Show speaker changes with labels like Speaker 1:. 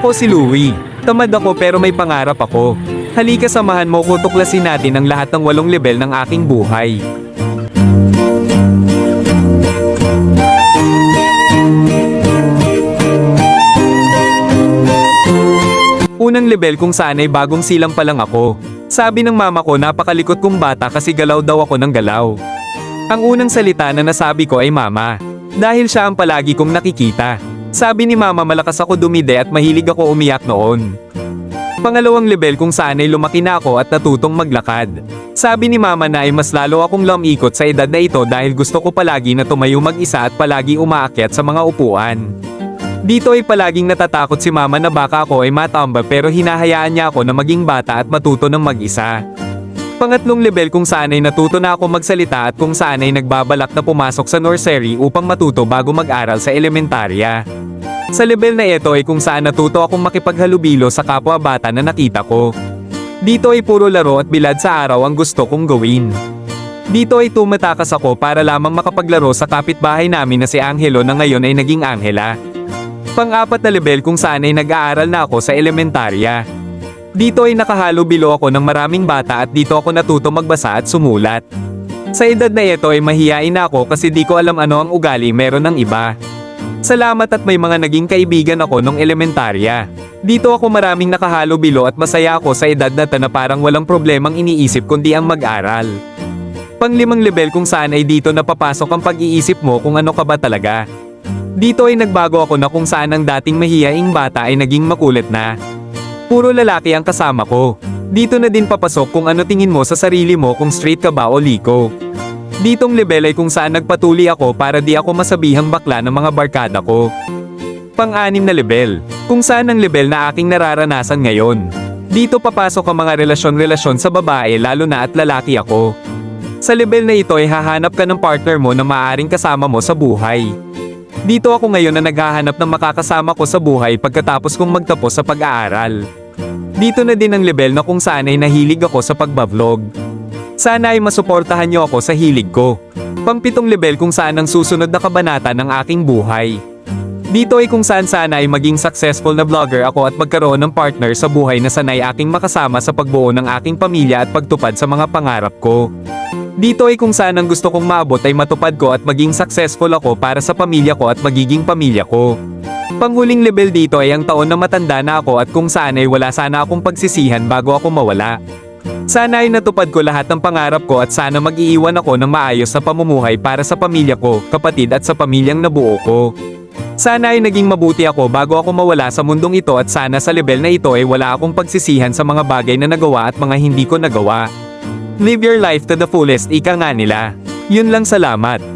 Speaker 1: Ako si Louie. Tamad ako pero may pangarap ako. Halika samahan mo ko tuklasin natin ang lahat ng 8 level ng aking buhay. Unang level kung saan ay bagong silang pa lang ako. Sabi ng mama ko napakalikot kong bata kasi galaw daw ako ng galaw. Ang unang salita na nasabi ko ay mama. Dahil siya ang palagi kong nakikita. Sabi ni mama malakas ako dumide at mahilig ako umiyak noon. Pangalawang level kung saan ay lumaki na ako at natutong maglakad. Sabi ni mama na ay mas lalo akong lumikot sa edad na ito dahil gusto ko palagi na tumayo mag-isa at palagi umaakyat sa mga upuan. Dito ay palaging natatakot si mama na baka ako ay matamba pero hinahayaan niya ako na maging bata at matuto ng mag-isa. Pangatlong level kung saan ay natuto na ako magsalita at kung saan ay nagbabalak na pumasok sa nursery upang matuto bago mag-aral sa elementarya. Sa level na ito ay kung saan natuto akong makipaghalubilo sa kapwa bata na nakita ko. Dito ay puro laro at bilad sa araw ang gusto kong gawin. Dito ay tumatakas ako para lamang makapaglaro sa kapitbahay namin na si Angelo na ngayon ay naging Angela. Pang-apat na level kung saan ay nag-aaral na ako sa elementarya. Dito ay nakahalubilo ako ng maraming bata at dito ako natuto magbasa at sumulat. Sa edad na ito ay mahiyain ako kasi di ko alam ano ang ugali meron ng iba. Salamat at may mga naging kaibigan ako nung elementarya. Dito ako maraming nakahalubilo at masaya ako sa edad na na parang walang problemang iniisip kundi ang mag-aral. Pang-5 level kung saan ay dito napapasok ang pag-iisip mo kung ano ka ba talaga. Dito ay nagbago ako na kung saan ang dating mahiyaing bata ay naging makulit na. Puro lalaki ang kasama ko. Dito na din papasok kung ano tingin mo sa sarili mo kung straight ka ba o liko. Ditong level ay kung saan nagpatuli ako para di ako masabihang bakla ng mga barkada ko. Pang-6 na level, kung saan ang level na aking nararanasan ngayon. Dito papasok ang mga relasyon sa babae lalo na at lalaki ako. Sa level na ito ay hahanap ka ng partner mo na maaaring kasama mo sa buhay. Dito ako ngayon na naghahanap ng makakasama ko sa buhay pagkatapos kong magtapos sa pag-aaral. Dito na din ang level na kung saan ay nahilig ako sa pagbablog. Sana ay masuportahan niyo ako sa hilig ko. Pang-7 level kung saan ang susunod na kabanata ng aking buhay. Dito ay kung saan sana ay maging successful na vlogger ako at magkaroon ng partner sa buhay na sanay aking makasama sa pagbuo ng aking pamilya at pagtupad sa mga pangarap ko. Dito ay kung saan ang gusto kong maabot ay matupad ko at maging successful ako para sa pamilya ko at magiging pamilya ko. Panghuling level dito ay ang taon na matanda na ako at kung saan ay wala sana akong pagsisihan bago ako mawala. Sana ay natupad ko lahat ng pangarap ko at sana mag-iiwan ako ng maayos na pamumuhay para sa pamilya ko, kapatid at sa pamilyang nabuo ko. Sana ay naging mabuti ako bago ako mawala sa mundong ito at sana sa level na ito ay wala akong pagsisihan sa mga bagay na nagawa at mga hindi ko nagawa. Live your life to the fullest, ika nga nila. Yun lang, salamat.